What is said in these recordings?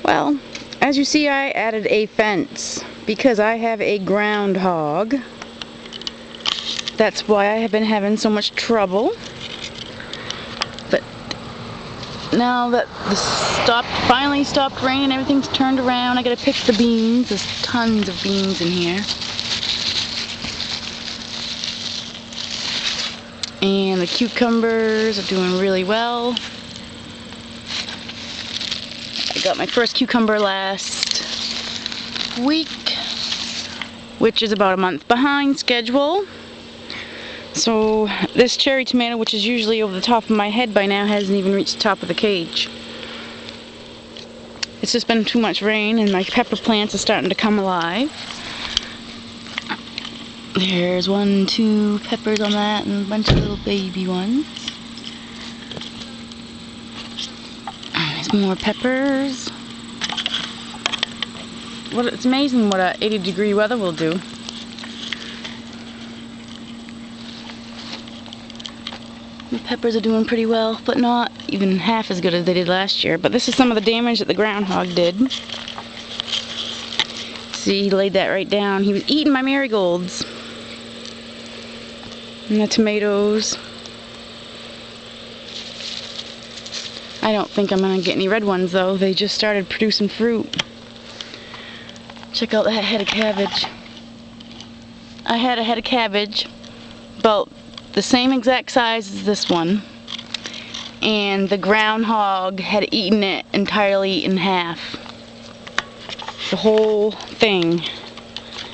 Well, as you see, I added a fence because I have a groundhog. That's why I have been having so much trouble. But now that finally stopped raining, everything's turned around. I gotta pick the beans. There's tons of beans in here. And the cucumbers are doing really well. I got my first cucumber last week, which is about a month behind schedule. So this cherry tomato, which is usually over the top of my head by now, hasn't even reached the top of the cage. It's just been too much rain and my pepper plants are starting to come alive. There's 1, 2 peppers on that and a bunch of little baby ones. There's more peppers. It's amazing what 80-degree weather will do. The peppers are doing pretty well, but not even half as good as they did last year. But this is some of the damage that the groundhog did. See, he laid that right down. He was eating my marigolds. And the tomatoes. I don't think I'm gonna get any red ones though. They just started producing fruit. Check out that head of cabbage. I had a head of cabbage about the same exact size as this one, and the groundhog had eaten it entirely in half. The whole thing.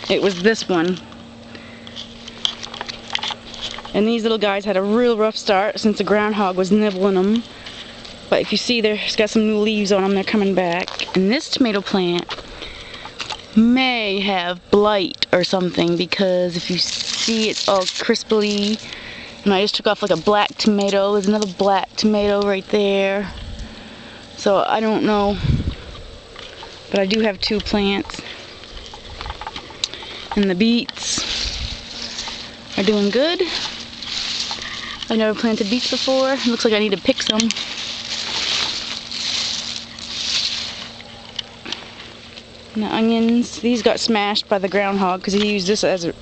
It was this one. And these little guys had a real rough start since the groundhog was nibbling them. But if you see, there's got some new leaves on them, they're coming back. And this tomato plant may have blight or something, because if you see, it's all crisply. And I just took off like a black tomato. There's another black tomato right there. So I don't know. But I do have 2 plants. And the beets are doing good. I've never planted beets before. It looks like I need to pick some. And the onions, these got smashed by the groundhog because he used this as a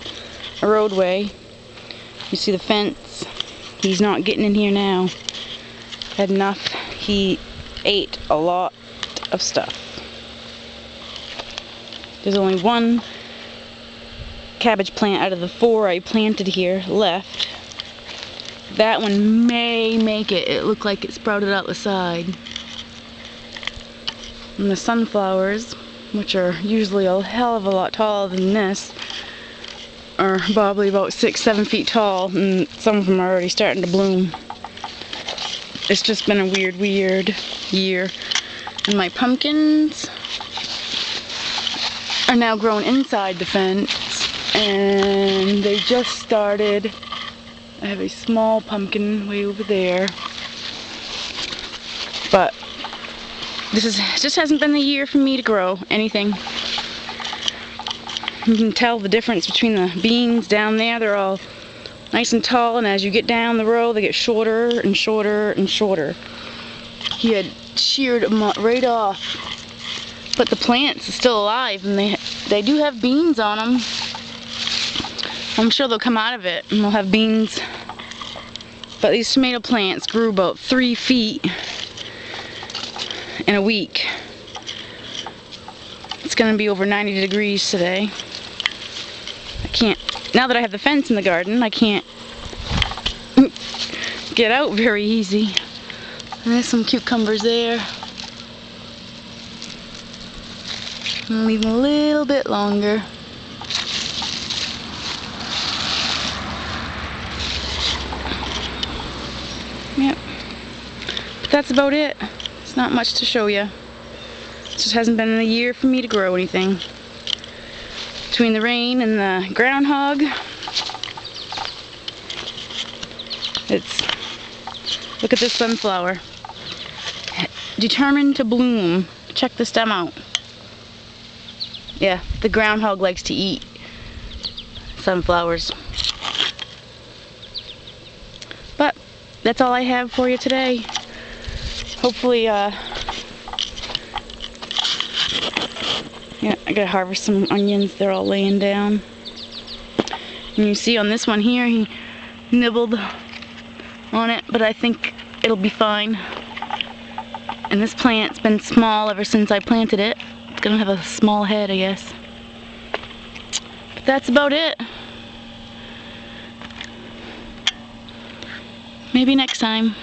roadway. You see the fence. He's not getting in here now. Had enough. He ate a lot of stuff. There's only 1 cabbage plant out of the 4 I planted here left. That one may make it. It looked like it sprouted out the side. And the sunflowers, which are usually a hell of a lot taller than this, are probably about 6, 7 feet tall, and some of them are already starting to bloom. It's just been a weird year. And my pumpkins are now grown inside the fence, and they just started. I have a small pumpkin way over there, but just hasn't been the year for me to grow anything. You can tell the difference between the beans down there. They're all nice and tall, and as you get down the row, they get shorter and shorter and shorter. He had sheared them right off, but the plants are still alive, and they do have beans on them. I'm sure they'll come out of it and they'll have beans. But these tomato plants grew about 3 feet in a week. It's gonna be over 90 degrees today. Now that I have the fence in the garden, I can't get out very easy. And there's some cucumbers there. I'll leave them a little bit longer. Yep. But that's about it. It's not much to show you. It just hasn't been a year for me to grow anything. Between the rain and the groundhog, look at this sunflower. Determined to bloom. Check the stem out. Yeah, the groundhog likes to eat sunflowers. But that's all I have for you today. Hopefully Yeah, I gotta harvest some onions. They're all laying down. And you see on this one here, he nibbled on it, but I think it'll be fine. And this plant's been small ever since I planted it. It's gonna have a small head, I guess. But that's about it. Maybe next time.